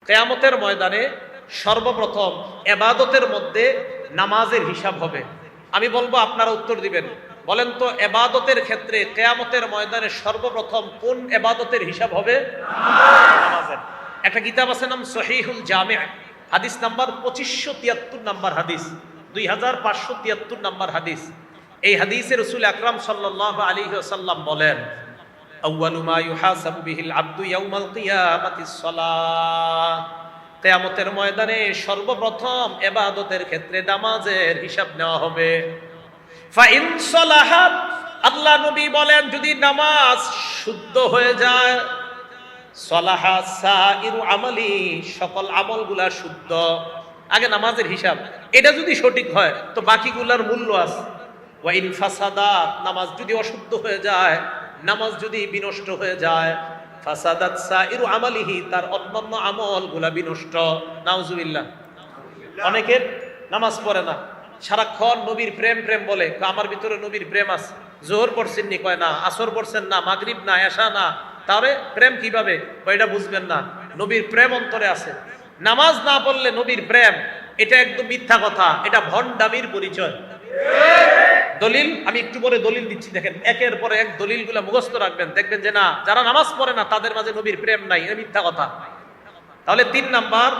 কিয়ামতের ময়দানে সর্বপ্রথম ইবাদতের মধ্যে নামাজের হিসাব হবে। আমি বলবো, আপনারা উত্তর দিবেন। বলেন তো, ইবাদতের ক্ষেত্রে কিয়ামতের ময়দানে সর্বপ্রথম কোন ইবাদতের হিসাব হবে? নামাজের। একটা কিতাব আছে, নাম সহিহুল জামি', হাদিস নাম্বার 2573 নাম্বার হাদিস, 2573 নাম্বার হাদিস। এই হাদিসে রাসূল আকরাম সাল্লাল্লাহু আলাইহি ওয়াসাল্লাম বলেন, আউয়ালু মা ইউহাসাবু বিহিল আবদু ইয়াউমাল কিয়ামাতিস সালাহ। কিয়ামতের ময়দানে সর্বপ্রথম ইবাদতের ক্ষেত্রে নামাজের হিসাব নেওয়া হবে। ফা ইন সালাহাত, আল্লাহ নবী বলেন, যদি নামাজ শুদ্ধ হয়ে যায়, সালাহা সাইরু আমালি, সকল আমলগুলা শুদ্ধ। আগে নামাজের হিসাব, এটা যদি সঠিক হয় তো বাকিগুলার মূল্য আছে। ওয়া ইন ফাসাদাত, নামাজ যদি অশুদ্ধ হয়ে যায়, নামাজ যদি বিনষ্ট হয়ে যায়, ফাসাদাত সাইরু আমালিহি, তার অন্যান্য আমলগুলা বিনষ্ট। নাউজুবিল্লাহ। অনেকের নামাজ পড়ে না, সারাক্ষণ নবীর প্রেম প্রেম বলে। আমার ভিতরে নবীর প্রেম আছে। জোহর পড়ছেন নি? কয় না। আসর পড়ছেন না, মাগরিব না, এশা না। তাহলে প্রেম কিভাবে? এটা বুঝবেন না। নবীর প্রেম অন্তরে আছে। নামাজ না পড়লে নবীর প্রেম, এটা একদম মিথ্যা কথা, এটা ভণ্ডামির পরিচয়। দলিল আমি একটু পরে দলিল দিচ্ছি, দেখেন একের পরে এক দলিলগুলো মুখস্থ রাখবেন, দেখবেন যে না, যারা নামাজ পড়ে না তাদের মাঝে নবীর প্রেম নাই, এটা মিথ্যা কথা। তাহলে 3 নাম্বার,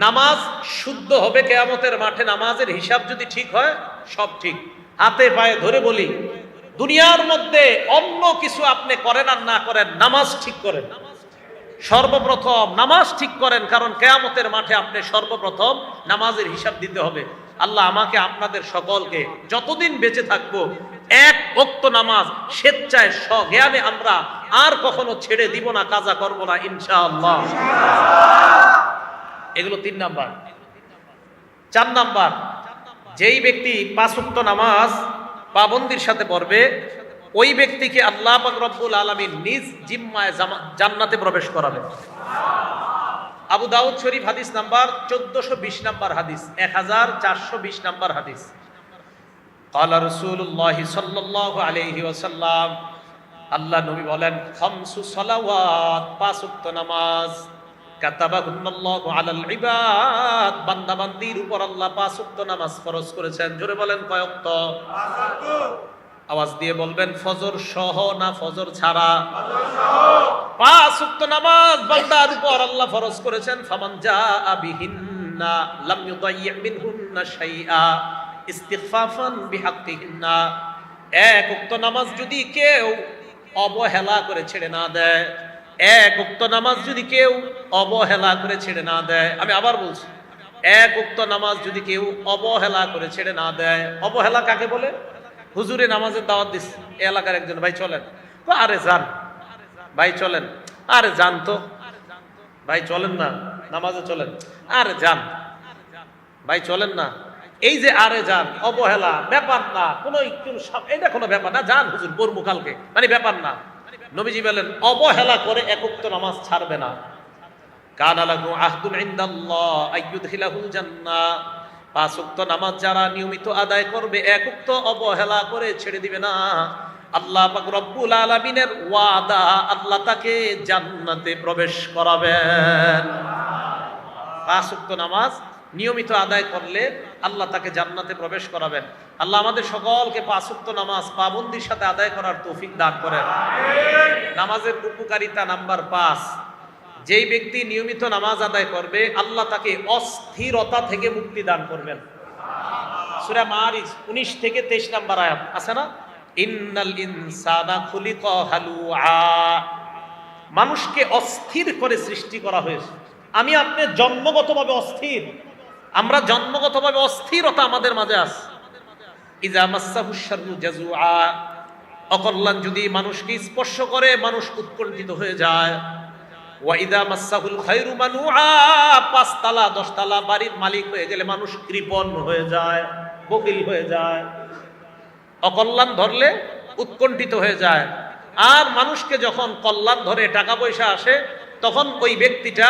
নামাজ শুদ্ধ হবে কিয়ামতের মাঠে। নামাজের হিসাব যদি ঠিক হয়, সব ঠিক। হাতে পায়ে ধরে বলি, দুনিয়ার মধ্যে অন্য কিছু আপনি করেন আর না করেন, নামাজ ঠিক করেন। সর্বপ্রথম নামাজ ঠিক করেন, কারণ কিয়ামতের মাঠে আপনি সর্বপ্রথম নামাজের হিসাব দিতে হবে। আল্লাহ আমাকে আপনাদের সকলকে যতদিন বেঁচে থাকবো এক ওয়াক্ত নামাজ স্বেচ্ছায় সজ্ঞানে আমরা আর কখনো ছেড়ে দিব না, কাজা করব না, ইনশাআল্লাহ। এগুলো 3 নাম্বার। 4 নাম্বার, যেই ব্যক্তি 5 ওয়াক্ত নামাজ পাবন্দির সাথে পড়বে, ওই ব্যক্তিকে আল্লাহ পাক রব্বুল আলামিন নিজ জিম্মায় জান্নাতে প্রবেশ করাবে। আবু দাউদ শরীফ হাদিস নাম্বার 1420 নাম্বার হাদিস, 1420 নাম্বার হাদিস। ক্বালা রাসূলুল্লাহ সাল্লাল্লাহু আলাইহি ওয়াসাল্লাম, আল্লাহ নবী বলেন, খামসু সালাওয়াত, 5 ওয়াক্ত নামাজ, কাতাবাহুন্নাল্লাহু আলাল ইবাদ, বান্দা বান্দির উপর আল্লাহ 5 ওয়াক্ত নামাজ ফরজ করেছেন। জোরে বলেন, কয় ওয়াক্ত? 5 ওয়াক্ত। আওয়াজ দিয়ে বলবেন, ফজর সহ না ফজর ছাড়া? ফজর সহ। 5 ওয়াক্ত নামাজ বান্দার উপর আল্লাহ ফরজ করেছেন। ফামান জাআ বিহিন্না লাম ইউদাইয়্যি মিনহুন্না শাইআ ইস্তিগফাফান বিহাক্কিহিন্না। 1 ওয়াক্ত নামাজ যদি কেউ অবহেলা করে ছেড়ে না দেয়, 1 ওয়াক্ত নামাজ যদি কেউ অবহেলা করে ছেড়ে না দেয়, আমি আবার বলছি, 1 ওয়াক্ত নামাজ যদি কেউ অবহেলা করে ছেড়ে না দেয়। অবহেলা কাকে বলে? হুজুরে নামাজের দাওয়াত দিচ্ছে, এলাকার একজন, ভাই চলেন। আরে যান ভাই, চলেন। আরে যান তো ভাই, চলেন না নামাজে, চলেন। আরে যান ভাই, চলেন না। এই যে আরে যান, অবহেলা, ব্যাপার না, এটা কোনো ব্যাপার না, যান হুজুর পড়বো কালকে, মানে ব্যাপার না। নবীজি বলেন, অবহেলা করে 1 ওয়াক্ত নামাজ ছাড়বে না। কানা লাহু আহদুন ইনদাল্লাহ আইয়ুদখিলাহুল জান্নাহ। 5 ওয়াক্ত নামাজ যারা নিয়মিত আদায় করবে, 1 ওয়াক্ত অবহেলা করে ছেড়ে দিবে না, আল্লাহ পাক রব্বুল আলামিনের ওয়াদা, আল্লাহ তাকে জান্নাতে প্রবেশ করাবেন। 5 ওয়াক্ত নামাজ নিয়মিত আদায় করলে আল্লাহ তাকে জান্নাতে প্রবেশ করাবেন। আল্লাহ আমাদের সকলকে 5 ওয়াক্ত নামাজ পাবন্দির সাথে আদায় করার তৌফিক দান করেন। নামাজের উপকারিতা নাম্বার 5, যেই ব্যক্তি নিয়মিত নামাজ আদায় করবে, আল্লাহ তাকে অস্থিরতা থেকে মুক্তি দান করবেন। সূরা মারিজ 19 থেকে 23 নাম্বার আয়াত আছে না, ইন্নাল ইনসানা খুলিকা হালুআ, মানুষকে অস্থির করে সৃষ্টি করা হয়েছে। আমি আপনি জন্মগতভাবে অস্থির, আমরা জন্মগতভাবে অস্থিরতা আমাদের মাঝে আছে। ইযা মাসসাহুশ শাররু জাযুআ, অকল্যাণ যদি মানুষকে স্পর্শ করে, মানুষ উৎকণ্ঠিত হয়ে যায়। ওয়া ইযা মাসসাহুল খায়রু মানুআ, 5 তালা 10 তালা বাড়ির মালিক হয়ে গেলে মানুষ কৃপণ হয়ে যায়, বকিল হয়ে যায়। অকল্যাণ ধরলে উৎকণ্ঠিত হয়ে যায়। আর মানুষকে যখন কল্যাণ ধরে, টাকা পয়সা আসে, তখন ওই ব্যক্তিটা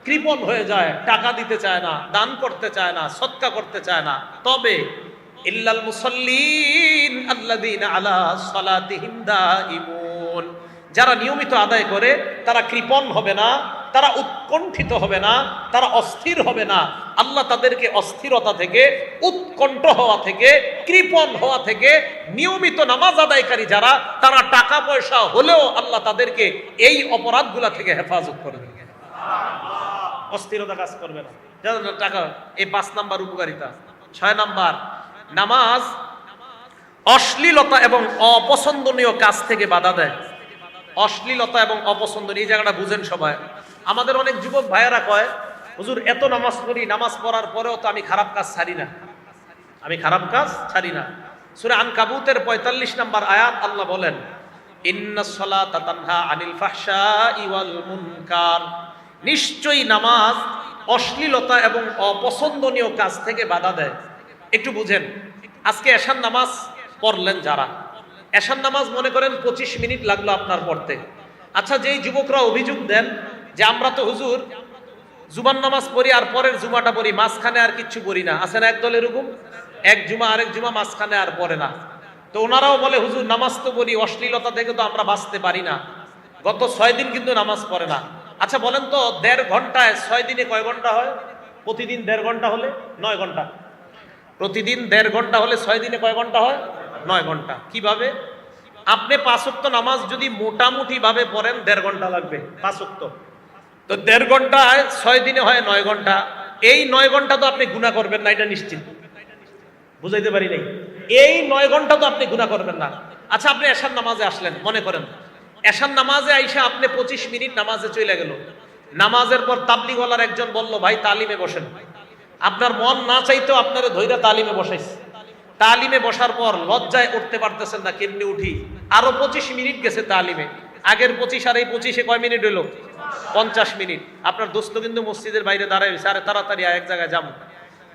কৃপণ হয়ে যায়, টাকা দিতে চায় না, দান করতে চায় না, সদকা করতে চায় না। তবে ইল্লাল মুসাল্লিন আল্লাযীনা আলা সালাতিহিম দাইমুন, যারা নিয়মিত আদায় করে তারা কৃপণ হবে না, তারা উৎকণ্ঠিত হবে না, তারা অস্থির হবে না। আল্লাহ তাদেরকে অস্থিরতা থেকে, উৎকণ্ঠ হওয়া থেকে, কৃপণ হওয়া থেকে, নিয়মিত নামাজ আদায়কারী যারা, তারা টাকা পয়সা হলেও আল্লাহ তাদেরকে এই অপরাধগুলা থেকে হেফাজত করবে, অস্থিরতা কাজ করবে না। টাকা, এই 5 নাম্বার উপকারিতা। 6 নাম্বার, নামাজ অশ্লীলতা এবং অপছন্দনীয় কাজ থেকে বাধা দেয়। অশ্লীলতা এবং অপছন্দনীয়, এই জায়গাটা বুঝেন সবাই। আমাদের অনেক যুবক ভাইয়েরা কয়, হুজুর এত নামাজ পড়ি, নামাজ পড়ার পরেও তো আমি খারাপ কাজ ছাড়ি না, আমি খারাপ কাজ ছাড়ি না। সূরা আনকাবুতের 45 নম্বর আয়াত আল্লাহ বলেন, ইন্নাস সালাতা তানহা আনিল ফাহশাই ওয়াল মুনকার, নিশ্চয়ই নামাজ অশ্লীলতা এবং অপছন্দনীয় কাজ থেকে বাধা দেয়। একটু বুঝেন, আজকে এশার নামাজ পড়লেন যারা, এশার নামাজ মনে করেন 25 মিনিট লাগলো আপনার পড়তে। আচ্ছা, যেই যুবকরা অভিযোগ দেন যে আমরা তো হুজুর জুমার নামাজ পড়ি আর পরের জুমাটা পড়ি, মাঝখানে আর কিচ্ছু পড়ি না, আছে না একদল এরকম, এক জুমা আরেক জুমা মাঝখানে আর পড়ে না, তো ওনারাও বলে হুজুর নামাজ তো পড়ি, অশ্লীলতা থেকে তো আমরা বাঁচতে পারি না, গত 6 দিন কিন্তু নামাজ পড়ে না। আচ্ছা বলেন তো, 1.5 ঘন্টায় 6 দিনে কয় ঘন্টা হয়? প্রতিদিন 1.5 ঘন্টা হলে 9 ঘন্টা। প্রতিদিন 1.5 ঘন্টা হলে 6 দিনে কয় ঘন্টা হয়? 9 ঘন্টা। কিভাবে? আপনি 5 ওয়াক্ত নামাজ যদি মোটামুটি ভাবে পড়েন 1.5 ঘন্টা লাগবে 5 ওয়াক্ত, তো 1.5 ঘন্টায় 6 দিনে হয় 9 ঘন্টা। এই 9 ঘন্টা তো আপনি গুনাহ করবেন না, এটা নিশ্চিত। বুঝাইতে পারি নাই? এই 9 ঘন্টা তো আপনি গুনাহ করবেন না। আচ্ছা, আপনি এশার নামাজে আসলেন, মনে করেন এশার নামাজে আইসা আপনি 25 মিনিট নামাজে চলে গেল। নামাজের পর তাবলিগওয়ালার একজন বলল, ভাই তালিমে বসেন। আপনার মন না চাইতেও আপনারা ধইরা তালিমে বসাইছে। তালিমে বসার পর লজ্জায় উঠতে পারতেছেন না, কেমনি উঠি, আরো 25 মিনিট গেছে তালিমে। আগের 25 আর এই 25-এ কয় মিনিট হইল? 50 মিনিট। আপনার দোস্ত কিন্তু মসজিদের বাইরে দাঁড়ায় রয়েছে, আরে তাড়াতাড়ি এক জায়গায় যাবো।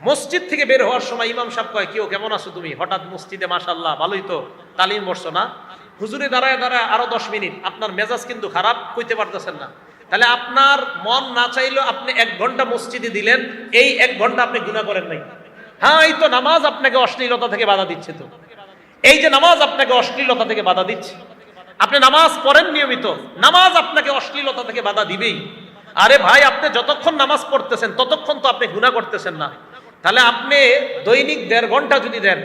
মসজিদ থেকে বের হওয়ার সময় ইমাম সাহেব কয়, কেউ কেমন আছো তুমি? হঠাৎ মসজিদে, মাশাআল্লাহ ভালোই তো, তালিম বসছো না? হুজুরে দাঁড়ায় দাঁড়ায় আরো 10 মিনিট। আপনার মেজাজ কিন্তু খারাপ, কইতে পারতেছেন না। তাহলে আপনার মন না চাইলেও আপনি 1 ঘন্টা মসজিদে দিলেন, এই 1 ঘন্টা আপনি গুনাহ করেন নাই। হ্যাঁ, এই তো নামাজ আপনাকে অশ্লীলতা থেকে বাধা দিচ্ছে। তো এই যে নামাজ আপনাকে অশ্লীলতা থেকে বাধা দিচ্ছে, আপনি নামাজ পড়েন নিয়মিত, নামাজ আপনাকে অশ্লীলতা থেকে বাধা দিবেই। আরে ভাই, আপনি যতক্ষণ নামাজ পড়তেছেন ততক্ষণ তো আপনি গুনাহ করতেছেন না। তাহলে আপনি দৈনিক 1.5 ঘন্টা যদি দেন,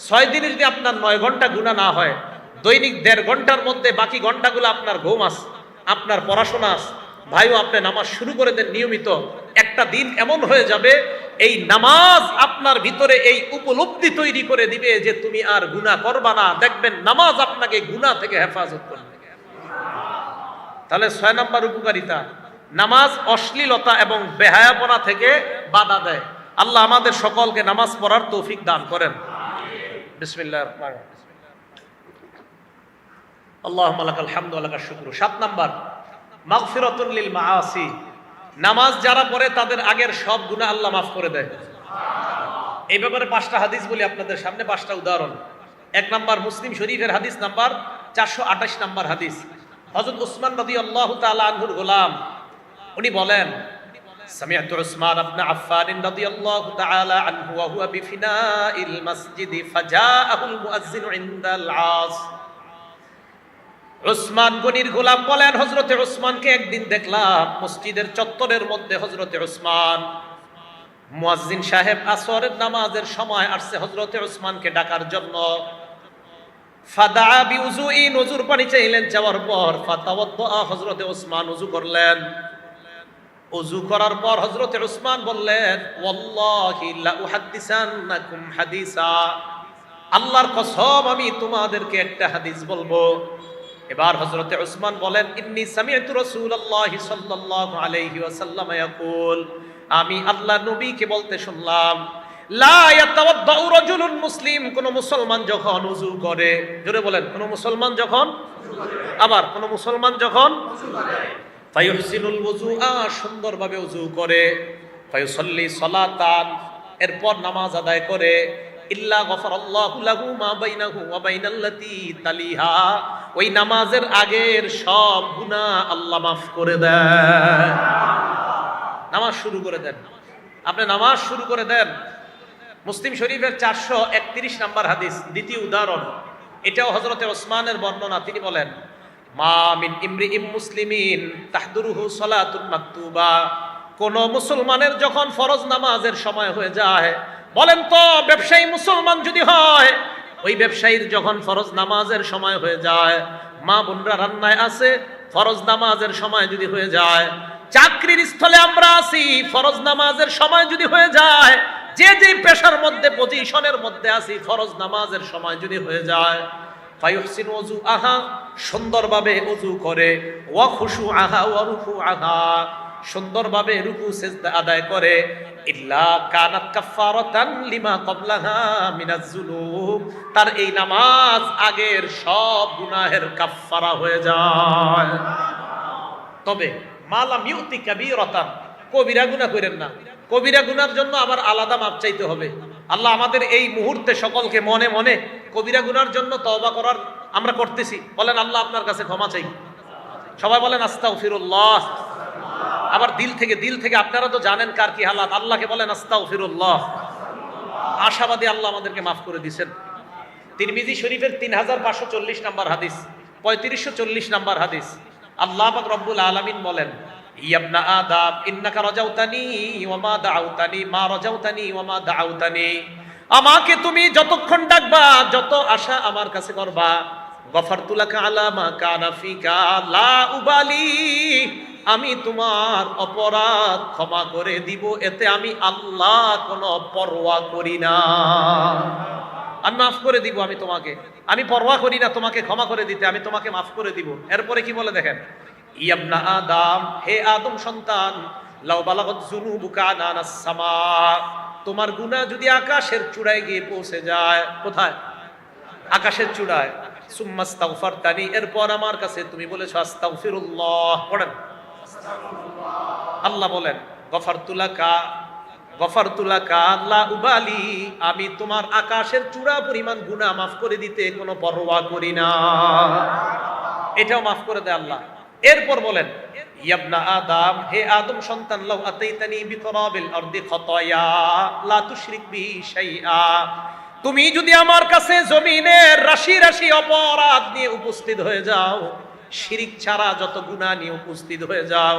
6 দিনে যদি আপনার 9 ঘন্টা গুনাহ না হয়, দৈনিক 1.5 ঘন্টার মধ্যে বাকি ঘন্টাগুলো আপনার ঘুম আছে, আপনার পড়াশোনা আছে। ভাইও আপনি নামাজ শুরু করে দেন নিয়মিত, একটা দিন এমন হয়ে যাবে এই নামাজ আপনার ভিতরে এই উপলব্ধি তৈরি করে দিবে যে তুমি আর গুনাহ করবা না। দেখবেন নামাজ আপনাকে গুনাহ থেকে হেফাজত করবে। তাহলে 6 নাম্বার উপকারিতা, নামাজ অশ্লীলতা এবং বেহায়াপনা থেকে বাধা দেয়। আল্লাহ আমাদের সকলকে নামাজ পড়ার তৌফিক দান করেন। বিসমিল্লাহির রহমানির রহিম। আল্লাহুম্মা লাকাল হামদু ওয়া লাকাশ শুকরু। 7 নাম্বার, মাগফিরাতুন লিল মাআসি, নামাজ যারা পড়ে তাদের আগের সব গুনাহ আল্লাহ মাফ করে দেয়। এই ব্যাপারে 5টা হাদিস বলি আপনাদের সামনে, 5টা উদাহরণ। 1 নাম্বার, মুসলিম শরীফের হাদিস নাম্বার 428 নাম্বার হাদিস। হযরত উসমান রাদিয়াল্লাহু তাআলা আনহুর গোলাম, উনি বলেন, সামিআতু উসমান ইবনে আফফান রাদিয়াল্লাহু তাআলা আনহু ওয়া হুয়া বিফিনাইল মসজিদ ফাজাআহুল মুয়াজ্জিন ইনদাল আস। উসমান গনির গোলাম বলেন, হযরতে উসমানকে একদিন দেখলাম মসজিদের চত্বরের মধ্যে। হযরতে উসমান, মুয়াজ্জিন সাহেব আসরের নামাজের সময় আসছে হযরতে উসমানকে ডাকার জন্য। ফাদা বিউযুইন, ওযুর পানি চাইলেন, যাওয়ার পর ফাতাওয়াদ্দা, হযরতে উসমান ওযু করলেন। ওযু করার পর হযরতে উসমান বললেন, ওয়াল্লাহি লা উহাদ্দিসান্নাকুম হাদিসা, আল্লাহর কসম আমি তোমাদেরকে একটা হাদিস বলবো। এবার হযরতে উসমান বলেন, ইন্নী সামি'তু রাসূলুল্লাহি সাল্লাল্লাহু আলাইহি ওয়াসাল্লাম ইয়াকুল, আমি আল্লাহর নবীকে বলতে শুনলাম, লা ইয়াতাওয়াদ্দাউ রাজুলুন মুসলিম, কোন মুসলমান যখন ওযু করে, জোরে বলেন, কোন মুসলমান যখন, আবার কোন মুসলমান যখন ফায়ুহসিনুল ওযুআ, সুন্দরভাবে ওযু করে, ফায়ুসাল্লি সালাতান, এরপর নামাজ আদায় করে, ইল্লা গফারাল্লাহু লাহু মা বাইনাহু ওয়া বাইনাল্লাতী তালিহা, ওই নামাজের আগের সব গুনাহ আল্লাহ মাফ করে দেন। নামাজ শুরু করে দেন, আপনি নামাজ শুরু করে দেন। মুসলিম শরীফের 431 নাম্বার হাদিস, দ্বিতীয় উদাহরণ। এটাও হযরতে ওসমানের বর্ণনা। তিনি বলেন, মা মিন ইমরিইম মুসলিমিন তাহদুরুহু সালাতুন মাকতুবা, কোন মুসলমানের যখন ফরজ নামাজের সময় হয়ে যায়, বলেন তো ব্যবসায়ী মুসলমান যদি হয়, ওই ব্যবসায়ীর যখন ফরজ নামাজের সময় হয়ে যায়, মা বোনরা রান্নায় আছে, ফরজ নামাজের সময় যদি হয়ে যায়, চাকরির স্থলে আমরা আছি, ফরজ নামাজের সময় যদি হয়ে যায়, যে যে পেশার মধ্যে পজিশনের মধ্যে আছি, ফরজ নামাজের সময় যদি হয়ে যায়, ফায়ুহসিন ওযু আহা, সুন্দরভাবে ওযু করে, ওয়া খুশু আহা ওয়া রুকু আহা, সুন্দরভাবে রুকু সিজদা আদায় করে, ইল্লা কানাত কাফফারাতান লিমা ক্বাবলাহা মিনাজ যুনুব, তার এই নামাজ আগের সব গুনাহের কাফফারা হয়ে যায়। তবে মালাম ইউতি কাবীরাতান, কবিরা গুনাহ করেন না, কবিরা গুনার জন্য আবার আলাদা মাপ চাইতে হবে। আল্লাহ আমাদের এই মুহূর্তে সকলকে মনে মনে কবিরা গুনার জন্য তওবা করার আমরা করতেছি, বলেন আল্লাহ আপনার কাছে ক্ষমা চাই, সবাই বলেন আস্তাগফিরুল্লাহ। আবার দিল থেকে আপনারা তো জানেন কার কি হালাত, আল্লাহকে বলেন আস্তাগফিরুল্লাহ। আশাবাদী আল্লাহ আমাদেরকে মাফ করে দিয়েছেন। তিরমিজি শরীফের 3540 নম্বর হাদিস, 3540 নম্বর হাদিস, আল্লাহ পাক রব্বুল আলামিন বলেন, ইয়া আদম ইন্নাকা রাজাউতানি ওয়া মা দাআউতানি মা রাজাউতানি ওয়া মা দাআউতানি, আমাকে তুমি যতক্ষণ ডাকবা, যত আশা আমার কাছে করবা, গফারতু লাকা আলা মা কানা ফিকা লা উবালি, আমি তোমার অপরাধ ক্ষমা করে দিব, এতে আমি আল্লাহ কোনো পরোয়া করি না। আমি মাফ করে দিব, আমি তোমাকে, আমি পরোয়া করি না তোমাকে ক্ষমা করে দিতে, আমি তোমাকে মাফ করে দিব। এরপরে কি বলে দেখেন, ইয়াবনা আদম, হে আদম সন্তান, লাউ বালাগাত যুনুবুকা আনানাস সামা, তোমার গুনাহ যদি আকাশের চূড়ায় গিয়ে পৌঁছে যায়, কোথায়? আকাশের চূড়ায়, সুম্মাস্তাগফারতানি, এরপর আমার কাছে তুমি বলেছো আস্তাগফিরুল্লাহ, পড়েন আল্লাহ বলেন, গফারতু লাকা লা উবালি, আমি তোমার আকাশের চূড়া পরিমাণ গুনাহ মাফ করে দিতে কোনো পরোয়া করি না। এটাও মাফ করে দেয় আল্লাহ। এরপর বলেন, ইয়াবনা আদম, হে আদম সন্তান, লাউ আতাইতানি বিকরাবিল আরদি খাতায়া লা তুশরিক বি শাইআ, তুমি যদি আমার কাছে জমিনের রাশি রাশি অপরাধ নিয়ে উপস্থিত হয়ে যাও, শিরিক ছাড়া যত গুনাহ নিয়ে উপস্থিত হয়ে যাও,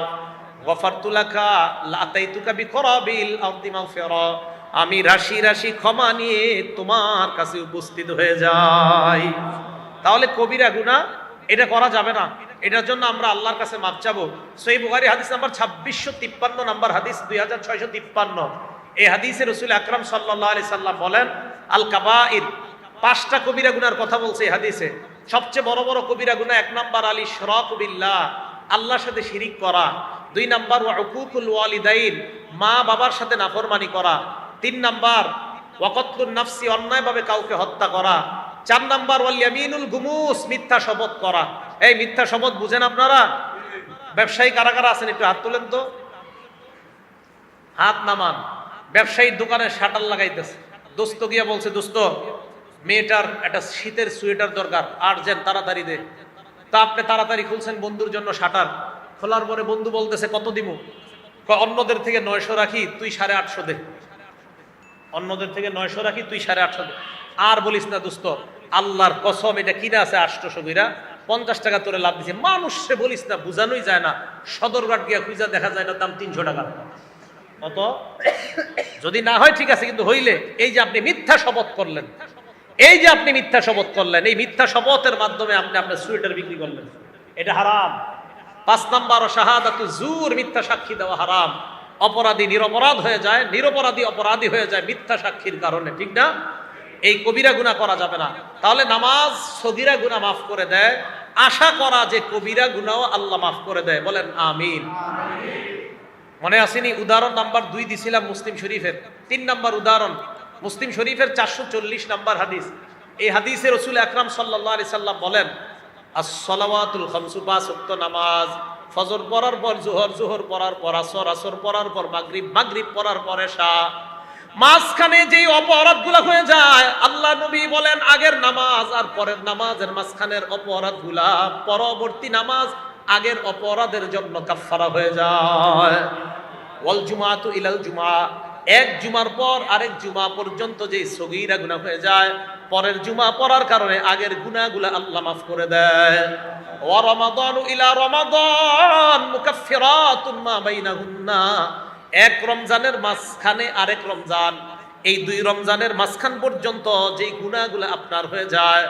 গফারতু লাকা লা আতাইতুকা বিকরাবিল আরদি মাগফিরা, আমি রাশি রাশি ক্ষমা নিয়ে তোমার কাছে উপস্থিত হয়ে যাই। তাহলে কবিরা গুনাহ এটা করা যাবে না, এটার জন্য আমরা আল্লাহর কাছে মাপ চাবো। সহিহ বুখারী হাদিস নাম্বার 2653 নাম্বার হাদিস, 2653, এই হাদিসে রাসূল আকরাম সাল্লাল্লাহু আলাইহি সাল্লাম বলেন, আল কাবাইর, 5টা কবিরা গুনার কথা বলছে এই হাদিসে। সবচেয়ে বড় বড় কবিরা গুনাহ, 1 নাম্বার আল ইশরাকু বিল্লাহ, আল্লাহর সাথে শিরিক করা, 2 নাম্বার ওয়া উকুকুল ওয়ালিদাইন, মা বাবার সাথে নাফরমানি করা, 3 নাম্বার ওয়া কতলুন নাফসি, অন্যায়ভাবে কাউকে হত্যা করা, 4 নাম্বার ওয়াল ইয়ামিনুল গুমুস, মিথ্যা শপথ করা। এই মিথ্যা শপথ বুঝেন আপনারা? ব্যবসায়ী কারা কারা আছেন একটু হাত তোলেন তো, হাত নামান। ব্যবসায়ীর দোকানে শাটার লাগাইতেছে, দোস্ত গিয়া বলছে, দোস্ত মেয়েটার একটা শীতের সোয়েটার দরকার, আর্জেন্ট, তাড়াতাড়ি দে। তা আপনি তাড়াতাড়ি খুলছেন বন্ধুর জন্য শাটার, খোলার পরে বন্ধু বলতেছে কত দিব? অন্যদের থেকে 900 রাখি, তুই 850 দে। অন্যদের থেকে 900 রাখি, তুই 850 দে। আর বলিস না দোস্ত, আল্লাহর কসম এটা কিনা আছে 800 কইরা, 50 টাকা তোরে লাভ দিছে। মানুষে বলিস না, বুঝানোই যায় না, সদরঘাট গিয়া খুঁজা দেখা যায় না, দাম 300 টাকা। অত যদি না হয় ঠিক আছে, কিন্তু হইলে এই যে আপনি মিথ্যা শপথ করলেন, এই যে আপনি মিথ্যা শপথ করলেন, এই মিথ্যা শপথের মাধ্যমে আপনি আপনার সোয়েটার বিক্রি করলেন, এটা হারাম। 5 নাম্বার শাহাদাতু জুর, মিথ্যা সাক্ষী দেওয়া হারাম। অপরাধী নিরপরাধ হয়ে যায়, নিরপরাধী অপরাধী হয়ে যায় মিথ্যা সাক্ষীর কারণে, ঠিক না? এই কবিরা গুনাহ করা যাবে না। তাহলে নামাজ সগীরা গুনাহ মাফ করে দেয়, আশা করা যে কবিরা গুনাহও আল্লাহ মাফ করে দেয়, বলেন আমিন। মনে আসেনি? উদাহরণ নাম্বার 2 দিছিলাম মুসলিম শরীফের। 3 নাম্বার উদাহরণ মুসলিম শরীফের 440 নাম্বার হাদিস। এই হাদিসে রাসূল আকরাম সাল্লাল্লাহু আলাইহি সাল্লাম বলেন, আস-সালাওয়াতুল খামসু, 5 ওয়াক্ত নামাজ, ফজর পড়ার পর জোহর, জোহর পড়ার পর আসর, আসর পড়ার পর মাগরিব, মাগরিব পড়ার পর এশা, মাঝখানে যেই অপরাধগুলো হয়ে যায়, আল্লাহ নবী বলেন আগের নামাজ আর পরের নামাজের মাঝখানের অপরাধগুলা পরবর্তী নামাজ আগের অপরাধের জন্য কাফফারা হয়ে যায়। ওয়াল জুমাতু ইলাল জুমা, এক জুমার পর আরেক জুমা পর্যন্ত যে সগীরা গুনাহ হয়ে যায়, পরের জুমা পড়ার কারণে আগের গুনাহগুলো আল্লাহ মাফ করে দেয়। ওয়া রমাদানু ইলা রমাদান মুকাফফিরাতুন মা বাইনাহুন্না, এক রমজানের মাঝখানে আরেক রমজান, এই দুই রমজানের মাঝখান পর্যন্ত যে গুনাহগুলো আপনার হয়ে যায়,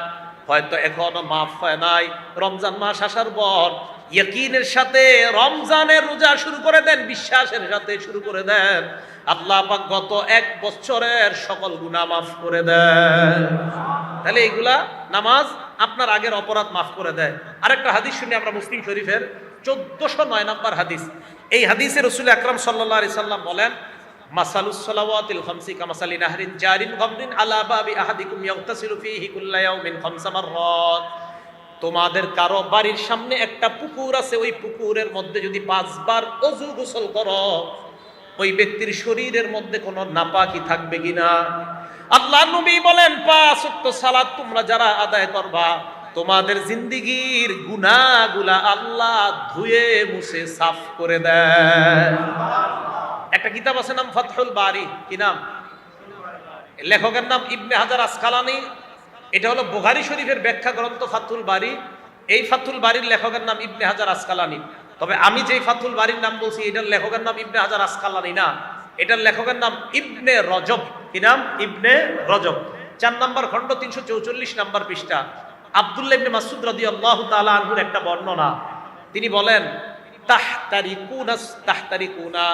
হয়তো এখনো মাফ হয় নাই, রমজান মাস আসার পর ইয়াকিনের সাথে রমজানের রোজা শুরু করে দেন, বিশ্বাসের সাথে শুরু করে দেন, আল্লাহ পাক গত এক বছরের সকল গুনাহ মাফ করে দেন। তাহলে এইগুলা নামাজ আপনার আগের অপরাধ মাফ করে দেয়। আরেকটা হাদিস শুনি আমরা, মুসলিম শরীফের 1409 নম্বর হাদিস। এই হাদিসে রাসূল আকরাম সাল্লাল্লাহু আলাইহি সাল্লাম বলেন, মাসালুস সালাওয়াতিল খামসি কামাসালি নাহরিন জারিন গামরিন আলা বাবি আহাদিকুম ইয়াগতাসিলু ফীহি কুল্লা ইয়াউমিন খামসা মাররাত। তোমাদের কারো বাড়ির সামনে একটা পুকুর আছে, ওই পুকুরের মধ্যে যদি 5 বার ওযু গোসল করো, ওই ব্যক্তির শরীরের মধ্যে কোনো নাপাকি থাকবে কিনা? আল্লাহ নবী বলেন 5 ওয়াক্ত সালাত তোমরা যারা আদায় করবা, তোমাদের জিন্দেগীর গুনাহগুলা আল্লাহ ধুয়ে মুছে সাফ করে দেয়। একটা কিতাব আছে নাম ফাতহুল বারি, কি নাম? লেখকের নাম ইবনে হাজার আসকালানি। এটা হলো বুখারী শরীফের ব্যাখ্যা গ্রন্থ ফাতহুল বারি। এই ফাতহুল বারির লেখকের নাম ইবনে হাজার আসকালানি। তবে আমি যেই ফাতহুল বারির নাম বলছি, এটার লেখকের নাম ইবনে হাজার আসকালানি না, এটার লেখকের নাম ইবনে রজব। কি নাম? ইবনে রজব। 4 নম্বর খণ্ড 344 নম্বর পৃষ্ঠা। আব্দুল্লাহ ইবনে মাসউদ রাদিয়াল্লাহু তাআলা আনহুর একটা বর্ণনা, তিনি বলেন, তাহতারিকুনা,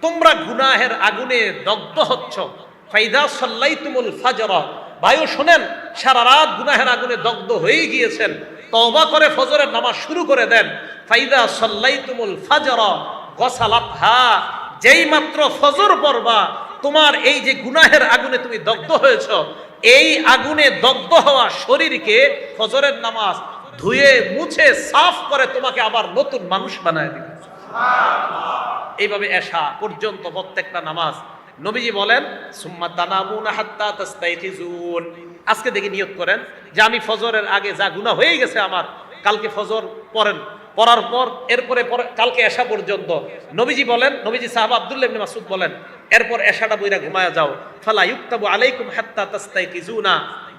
তোমরা গুনাহের আগুনে দগ্ধ হচ্ছ। ফাইদা সাল্লাইতুমুল ফাজর, ভাইও শুনেন, সারা রাত গুনাহের আগুনে দগ্ধ হয়ে গিয়েছেন, তওবা করে ফজরের নামাজ শুরু করে দেন। ফাইদা সাল্লাইতুমুল ফাজর গসালাতহা, যেই মাত্র ফজর পড়বা, তোমার এই যে গুনাহের আগুনে তুমি দগ্ধ হয়েছ, এই আগুনে দগ্ধ হওয়া শরীরকে ফজরের নামাজ ধুয়ে মুছে সাফ করে তোমাকে আবার নতুন মানুষ বানায় দিবে। এইভাবে এশা পর্যন্ত প্রত্যেকটা নামাজ। নবীজি বলেন, সুম্মা তানামুনা হাত্তা তাস্তাইখিজুন, আজকে দেখে নিয়ত করেন যে আমি ফজরের আগে যা গুনাহ হয়ে গেছে আমার, কালকে ফজর পড়েন, পড়ার পর এরপরে কালকে এশা পর্যন্ত। নবীজি বলেন, নবীজি সাহাবা আব্দুল্লাহ ইবনে মাসউদ বলেন, এরপর এশাটা বইরা ঘুমায়া যাও। ফালা ইউক্তাবু আলাইকুম হাত্তা তাস্তাইখিজুনা,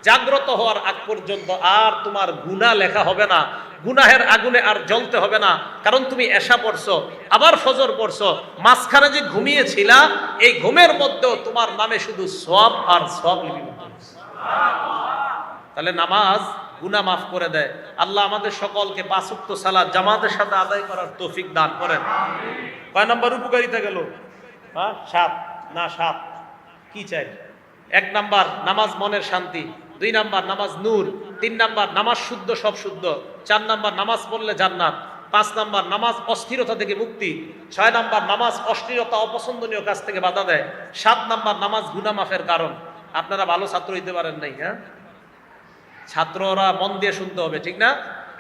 জাগ্রত হওয়ার আগ পর্যন্ত আর তোমার গুনাহ লেখা হবে না, গুনাহের আগুনে আর জ্বলতে হবে না, কারণ তুমি এশা পড়ছো, আবার ফজর পড়ছো, মাঝখানে যে ঘুমিয়েছিলা, এই ঘুমের মধ্যেও তোমার নামে শুধু সওয়াব আর সওয়াব লিপিবদ্ধ। তাহলে নামাজ গুনাহ মাফ করে দেয়। আল্লাহ আমাদের সকলকে 5 ওয়াক্ত সালাত জামাতের সাথে আদায় করার তৌফিক দান করেন। কয় নম্বর উপকারিতা গেল? 7 না 7 কি চাই? 1 নাম্বার নামাজ মনের শান্তি, 2 নাম্বার নামাজ নূর, 3 নাম্বার নামাজ শুদ্ধ, সব শুদ্ধ, 4 নাম্বার নামাজ পড়লে জান্নাত, 5 নাম্বার নামাজ অস্থিরতা থেকে মুক্তি, 6 নাম্বার নামাজ অশ্লীলতা অপছন্দনীয় কাজ থেকে বাধা দেয়, 7 নাম্বার নামাজ গুনাহ মাফের কারণ। আপনারা ভালো ছাত্র হইতে পারেন নাই, হ্যাঁ? ছাত্ররা মন দিয়ে শুনতে হবে, ঠিক না?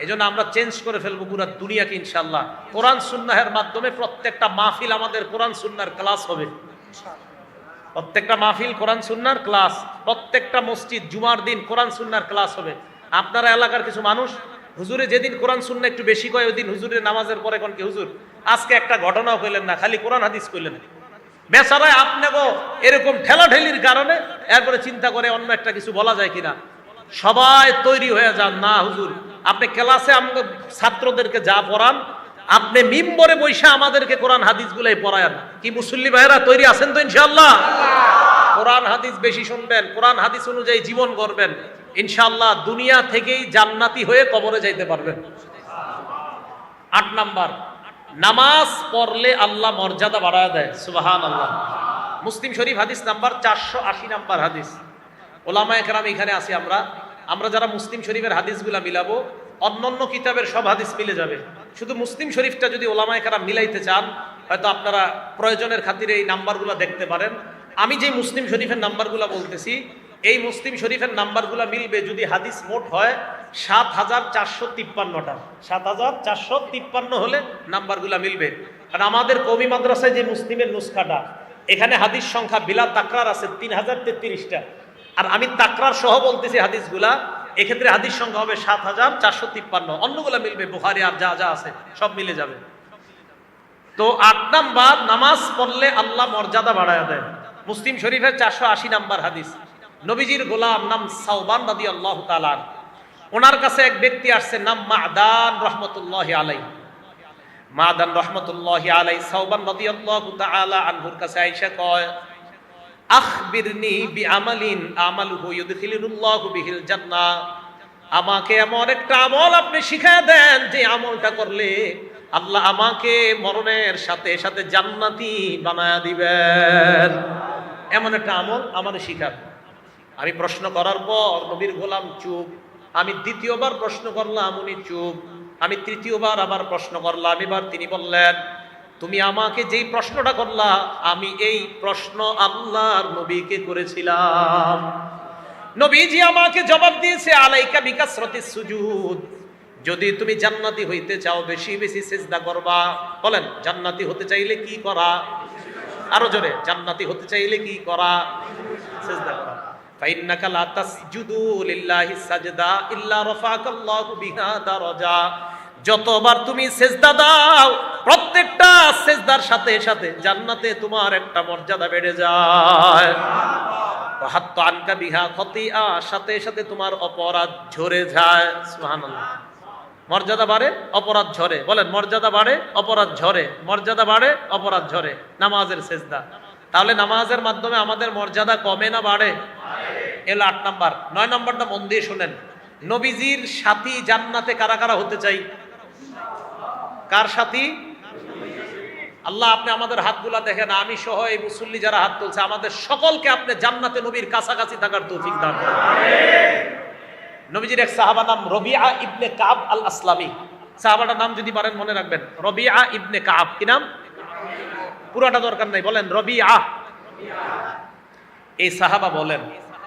এজন্য আমরা চেঞ্জ করে ফেলবো পুরো দুনিয়াকে ইনশাআল্লাহ। কোরআন সুন্নাহের মাধ্যমে প্রত্যেকটা মাহফিল আমাদের কোরআন সুন্নাহর ক্লাস হবে। প্রত্যেকটা মাহফিল কোরআন সুন্নাহর ক্লাস, প্রত্যেকটা মসজিদ জুমার দিন কোরআন সুন্নাহর ক্লাস হবে। আপনারা এলাকার কিছু মানুষ হুজুরে যেদিন কোরআন সুন্নাহ একটু বেশি কয়, ওই দিন হুজুরের নামাজের পরে কোন কি হুজুর আজকে একটা ঘটনাও কইলেন না, খালি কোরআন হাদিস কইলেন। বেচারায় আপনাকেও এরকম ঠেলাঠেলির কারণে এরপরে চিন্তা করে অন্য একটা কিছু বলা যায় কিনা। সবাই তৈরি হয়ে যান না হুজুর, আপনি ক্লাসে আমাদের ছাত্রদেরকে যা পড়ান, আপনি মিম্বরে বৈশা আমাদেরকে কোরআন হাদিস গুলাই পড়ায়েন। কি মুসল্লি ভাইরা তৈরি আছেন তো ইনশাআল্লাহ? কোরআন হাদিস বেশি শুনবেন, কোরআন হাদিস অনুযায়ী জীবন করবেন, ইনশাআল্লাহ দুনিয়া থেকেই জান্নাতি হয়ে কবরে যাইতে পারবেন। 8 নাম্বার, নামাজ পড়লে আল্লাহ মর্যাদা বাড়ায় দেয়। সুবহানাল্লাহ। মুসলিম শরীফ হাদিস নাম্বার 480 নাম্বার হাদিস। ওলামায়ে কেরাম এখানে আছি আমরা যারা মুসলিম শরীফের হাদিসগুলা মিলাবো, অন্যান্য কিতাবের সব হাদিস মিলে যাবে, শুধু মুসলিম শরীফটা যদি ওলামায়ে কেরাম মিলাইতে চান, হয়তো আপনারা প্রয়োজনের খাতিরে এই নাম্বারগুলো দেখতে পারেন। আমি যে মুসলিম শরীফের নাম্বারগুলো বলতেছি, এই মুসলিম শরীফের নাম্বারগুলো মিলবে যদি হাদিস মোট হয় 7453টা। 7453 হলে নাম্বারগুলো মিলবে। কারণ আমাদের কওমি মাদ্রাসায় যে মুসলিমের নুসখাটা, এখানে হাদিস সংখ্যা বিলা তাকরার আছে 3033টা, আর আমি তাকরার সহ বলতেছি হাদিসগুলা, এক্ষেত্রে হাদিস সংখ্যা হবে 7453। অন্যগুলা মিলবে, বুখারী আর যা যা আছে সব মিলে যাবে। তো 8 নাম্বার, নামাজ পড়লে আল্লাহ মর্যাদা বাড়ায় দেয়। মুসলিম শরীফের 480 নাম্বার হাদিস। নবীজির গোলাম নাম সাওবান রাদিয়াল্লাহু তাআলা, ওনার কাছে এক ব্যক্তি আসছে, নাম মাদান রহমতুল্লাহি আলাইহি। মাদান রহমতুল্লাহি আলাইহি সাওবান রাদিয়াল্লাহু তাআলা আনহুর কাছে আয়েশা কয়, আখবিরনি বিআমালিন আমালুহু ইউদখিলুল্লাহু বিহিল জান্নাহ। আমাকে এমন একটা আমল আপনি শিখায় দেন যে আমলটা করলে আল্লাহ আমাকে মরণের সাথে সাথে জান্নাতি বানায়া দিবেন। এমন একটা আমল আমারে শিখান। আমি প্রশ্ন করার পর নবীর গোলাম চুপ। আমি দ্বিতীয়বার প্রশ্ন করলাম, উনি চুপ। আমি তৃতীয়বার আবার প্রশ্ন করলাম, এবার তিনি বললেন, তুমি আমাকে যেই প্রশ্নটা করলা আমি এই প্রশ্ন আল্লাহর নবীকে করেছিলাম। নবীজি আমাকে জবাব দিয়েছে, আলাইকা বিকাসরাতিস সুজুদ। যদি তুমি জান্নাতি হইতে চাও বেশি বেশি সিজদা করবা। বলেন, জান্নাতি হতে চাইলে কি করা? আরো জোরে, জান্নাতি হতে চাইলে কি করা? সিজদা করা। ফাইন্নাকা লা তাসজুদু লিল্লাহি সাজদা ইল্লা রাফাকাল্লাহু বিহা দারাজা। যতবার তুমি সিজদা দাও প্রত্যেকটা সিজদার সাথে সাথে জান্নাতে তোমার একটা মর্যাদা বেড়ে যায়। হাত্তা আনকা বিহা খতিয়া, সাথে সাথে তোমার অপরাধ ঝরে যায়। সুবহানাল্লাহ। মর্যাদা বাড়ে, অপরাধ ঝরে। বলেন, মর্যাদা বাড়ে, অপরাধ ঝরে। মর্যাদা বাড়ে, অপরাধ ঝরে। নামাজের সিজদা। তাহলে নামাজের মাধ্যমে আমাদের মর্যাদা কমে না বাড়ে? এলো 8 নাম্বার। 9 নাম্বারটা মন দিয়ে শুনেন। নবীজির সাথী জান্নাতে কারা কারা হতে চাই? কার সাথী? আল্লাহ, আপনি আমাদের হাতগুলা দেখেন, আমি সহ এই মুসল্লি যারা হাত তুলছে, আমাদের সকলকে আপনি জান্নাতে নবীর কাছাকাছি থাকার তৌফিক দান করুন। নবীজির এক সাহাবা নাম রবিআ ইবনে কাব আল আসলামি। সাহাবাটার নাম যদি পারেন মনে রাখবেন, রবিআ ইবনে কাব। কি নাম? পুরাটা দরকার নাই, বলেন রবিআ। এই সাহাবা বলেন,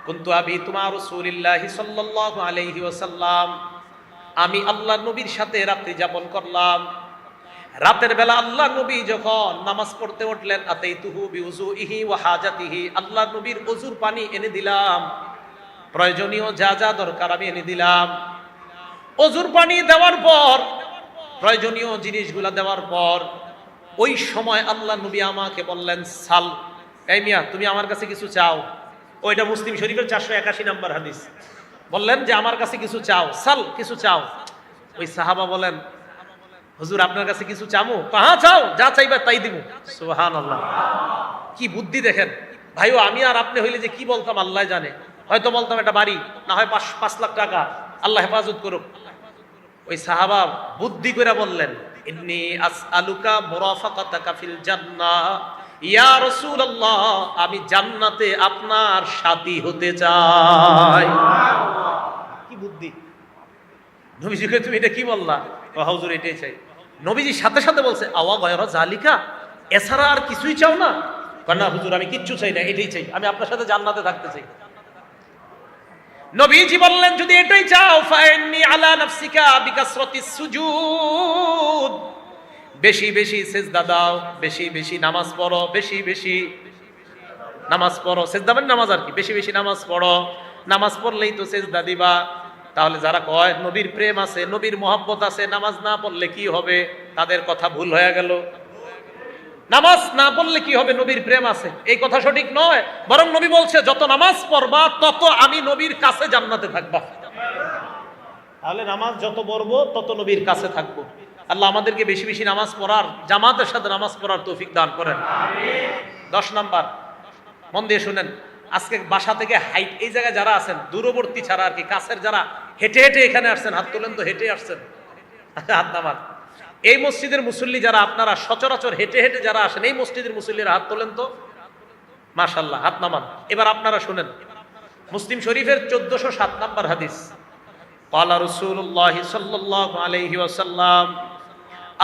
কুনতু আবিতু মা রাসূলিল্লাহি সাল্লাল্লাহু আলাইহি ওয়াসাল্লাম। আমি আল্লাহর নবীর সাথে রাত্রি যাপন করলাম। রাতের বেলা আল্লাহর নবী যখন নামাজ পড়তে উঠলেন, আতাইতুহু বিউযুইহি ওয়া হাজাতিহি। আল্লাহর নবীর ওযুর পানি এনে দিলাম, প্রয়োজনীয় যা যা দরকার আমি এনে দিলাম। ওযুর পানি দেওয়ার পর, প্রয়োজনীয় জিনিসগুলা দেওয়ার পর, ওই সময় আল্লাহর নবী আমাকে বললেন, সাল। এই মিয়া, তুমি আমার কাছে কিছু চাও। ওইটা মুসলিম শরীফের 481 নম্বর হাদিস। বললেন যে আমার কাছে কিছু চাও, সাল, কিছু চাও। ওই সাহাবা বলেন, হুজুর আপনার কাছে কিছু চামু? হ্যাঁ চাও, যা চাইবা তাই দিব। সুবহানাল্লাহ। কি বুদ্ধি দেখেন ভাইও। আমি আর আপনি হইলে যে কি বলতাম আল্লাহ জানে। হয়তো বলতাম একটা বাড়ি, না হয় 5 লাখ টাকা, আল্লাহ হেফাজত করুক। ওই সাহাবা বুদ্ধি করে বললেন, ইন্নী আসআলুকা মুরাফাকাতাকা ফিল জান্নাহ ইয়া রাসূলুল্লাহ। আমি জান্নাতে আপনার সাথী হতে চাই। কি বুদ্ধি! নবীজিকে তুমি এটা কি বললা? হুজুর এটাই চাই। নবীজি সাথে সাথে বলছে, আওয়া গায়রা জালিকা, এছাড়া আর কিছুই চাও না? না হুজুর, আমি কিচ্ছু চাই না, এটাই চাই, আমি আপনার সাথে জান্নাতে থাকতে চাই। নবীজি বললেন, যদি এটাই চাও, ফাইন্নি আলা নাফসিকা বিকাসরাতিস সুজুদ। বেশি বেশি সিজদা দাও, বেশি বেশি নামাজ পড়ো, বেশি বেশি নামাজ পড়ো। সিজদা মানে নামাজ আর কি। বেশি বেশি নামাজ পড়ো। নামাজ পড়লেই তো সিজদা দিবা। তাহলে যারা কয় নবীর প্রেম আছে, নবীর মহব্বত আছে, নামাজ না পড়লে কি হবে, তাদের কথা ভুল হয়ে গেল। নামাজ না পড়লে কি হবে, নবীর প্রেম আছে, এই কথা সঠিক নয়। বরং নবী বলছে, যত নামাজ পড়বা তত আমি নবীর কাছে জান্নাতে থাকবা। তাহলে নামাজ যত পড়বো তত নবীর কাছে থাকবো। আল্লাহ আমাদেরকে বেশি বেশি নামাজ পড়ার, জামাতের সাথে নামাজ পড়ার তৌফিক দান করেন। 10 নাম্বার, মন দিয়ে শুনেন। আজকে বাসা থেকে হাইট, এই জায়গায় যারা আছেন দূরবর্তী ছাড়া আর কি, কাছের যারা হেঁটে হেঁটে এখানে আসছেন, হাত তোলেন তো। হেঁটে আসছেন, হাত নামান। এই মসজিদের মুসল্লি যারা, আপনারা সচরাচর হেঁটে হেঁটে যারা আসেন, এই মসজিদের মুসল্লিরা হাত তোলেন তো। মাশাআল্লাহ, হাত নামান। এবার আপনারা শুনেন, মুসলিম শরীফের 1407 নাম্বার হাদিস। ক্বালা রাসূলুল্লাহ সাল্লাল্লাহু আলাইহি ওয়াসাল্লাম,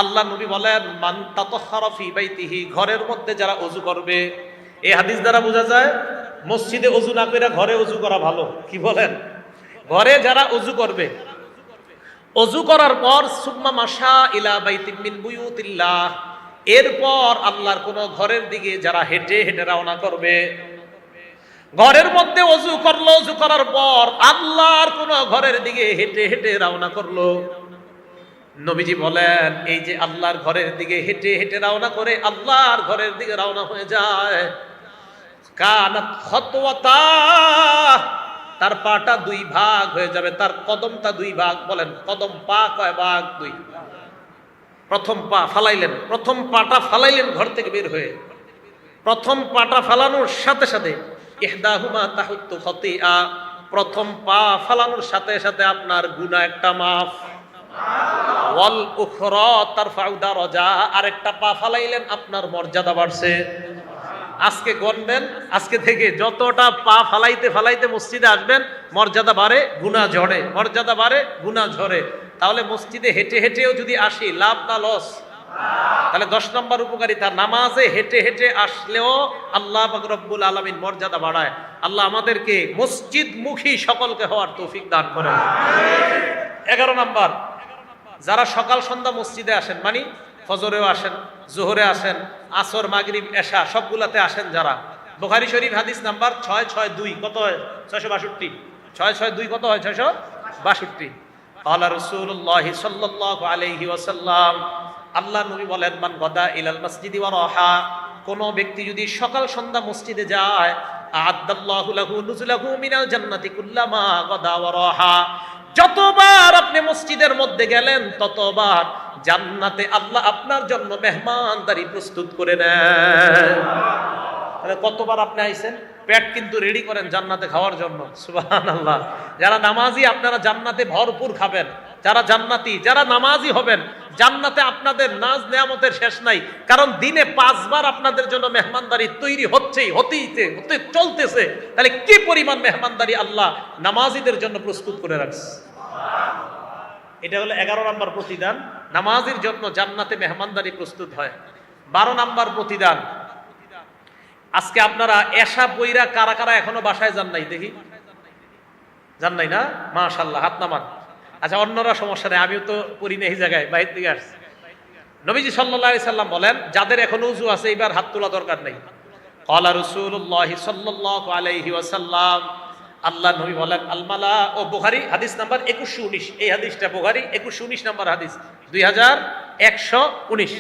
আল্লাহ নবী বলেন, মান তাতাহহারা ফি বাইতিহি, ঘরের মধ্যে যারা ওযু করবে। এই হাদিস দ্বারা বোঝা যায় মসজিদে ওযু না করে ঘরে ওযু করা ভালো। কি বলেন? ঘরে যারা ওযু করবে, ওযু করার পর সুম্মা মাশা ইলা বাইতিন মিন বুয়ুতিল্লাহ, এরপর আল্লাহর কোন ঘরের দিকে যারা হেঁটে হেঁটে রওনা করবে। ঘরের মধ্যে ওযু করলো, ওযু করার পর আল্লাহর কোন ঘরের দিকে হেঁটে হেঁটে রওনা করলো। নবীজি বলেন, এই যে আল্লাহর ঘরের দিকে হেঁটে হেঁটে রওনা করে আল্লাহর ঘরের দিকে রওনা হয়ে যায়, কানাত খাতওয়াতা, তার পাটা দুই ভাগ হয়ে যাবে, তার কদমটা দুই ভাগ। বলেন কদম পা কয় ভাগ? দুই। প্রথম পা ফালাইলেন, প্রথম পাটা ফালাইলেন ঘর থেকে বের হয়ে। প্রথম পাটা ফালানোর সাথে সাথে ইহদাহুমা তাহুত্তু খতিআ, প্রথম পা ফালানোর সাথে সাথে আপনার গুনাহ একটা মাফ। ওয়াল উখরা তারফাউ দারাজা, আরেকটা পা ফালাইলেন আপনার মর্যাদা বাড়ছে। আজকে গণবেন, আজকে থেকে যতটা পা ফালাইতে ফালাইতে মসজিদে আসবেন মর্যাদা বাড়ে গুনাহ ঝরে, মর্যাদা বাড়ে গুনাহ ঝরে। তাহলে মসজিদে হেঁটে হেঁটেও যদি আসি লাভ না লস? তাহলে 10 নম্বর উপকারিতা, নামাজে হেঁটে হেঁটে আসলেও আল্লাহ পাক রব্বুল আলামিন মর্যাদা বাড়ায়। আল্লাহ আমাদেরকে মসজিদমুখী সকলকে হওয়ার তৌফিক দান করেন। 11 নম্বর, যারা সকাল সন্ধ্যা মসজিদে আসেন, মানে ফজরেও আসেন, জোহরে আসেন, আসর, মাগরিব, এশা সবগুলাতে আসেন যারা, বুখারী শরীফ হাদিস নাম্বার 662, কত হয়? 662। 662 কত হয়? 662। ক্বালা রাসূলুল্লাহ সাল্লাল্লাহু আলাইহি ওয়াসাল্লাম, আল্লাহ নবী বলেন, মান গাদা ইলাল মসজিদি ওয়া রাহা, কোন ব্যক্তি যদি সকাল সন্ধ্যা মসজিদে যায়, আ'আদাল্লাহু লাহু নুজুলাহু মিনাল জান্নাতি কুল্লামা গাদা ওয়া রাহা, যতবার আপনি মসজিদের মধ্যে গেলেন ততবার জান্নাতে আল্লাহ আপনার জন্য মেহমানদারি প্রস্তুত করে নেন। তাহলে কতবার আপনি আইছেন? পেট কিন্তু রেডি করেন জান্নাতে খাওয়ার জন্য। সুবহানাল্লাহ। যারা নামাজি আপনারা জান্নাতে ভরপুর খাবেন। যারা জান্নাতি, যারা নামাজি হবেন, জান্নাতে আপনাদের নাজ নেয়ামতের শেষ নাই। কারণ দিনে 5 বার আপনাদের জন্য মেহমানদারি তৈরি হচ্ছেই, হতে চলতেছে। তাহলে কি পরিমাণ মেহমানদারি আল্লাহ নামাজিদের জন্য প্রস্তুত করে রাখছে। এটা হলো 11 নম্বর প্রতিদান, নামাজির জন্য জান্নাতে মেহমানদারি প্রস্তুত হয়। 12 নম্বর প্রতিদান, আজকে আপনারা এশা বইরা কারা কারা এখনো বাসায় যান নাই? দেখি, যান নাই না? মাশাআল্লাহ, হাত নামান। আচ্ছা, অন্যরা সমস্যা নেই, আমিও তো পড়ি না এই জায়গায়, বাইরে থেকে আসছি। নবীজি সাল্লাল্লাহু আলাইহি সাল্লাম বলেন, যাদের এখনো উযু আছে এবার হাত তোলা দরকার নেই। ক্বালা রাসূলুল্লাহ সাল্লাল্লাহু আলাইহি ওয়াসাল্লাম, আল্লাহ নবী বলেন, আল মালা, ও বুখারী হাদিস নাম্বার 2119, এই হাদিসটা বুখারী 2119 নম্বর হাদিস, 2119।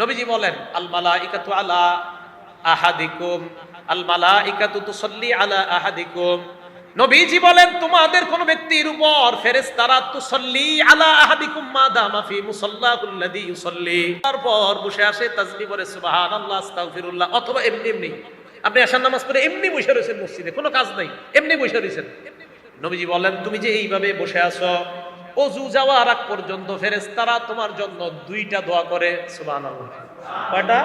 নবীজি বলেন, আল মালাইকাতু আলা আহাদিকুম, আল মালাইকাতু তুসাল্লি আলা আহাদিকুম, নবীজি বলেন তোমাদের কোন ব্যক্তির উপর ফেরেশতারা তুসাল্লি আলা আহাদিকুম মা দামা ফি মুসাল্লাহুল্লাযী ইউসাল্লি, তারপর বসে আসে তাসবিহ পড়ে সুবহানাল্লাহ আস্তাগফিরুল্লাহ, অথবা এমনি এমনি আপনি এশার নামাজ পড়ে এমনি বসে রয়েছেন মসজিদে, কোনো কাজ নাই, এমনি বসে রয়েছেন। নবীজি বলেন তুমি যে এইভাবে বসে আছো, ওযু যাওয়ার আগ পর্যন্ত ফেরেশতারা তোমার জন্য 2টা দোয়া করে। সুবহানাল্লাহ। কয়টা?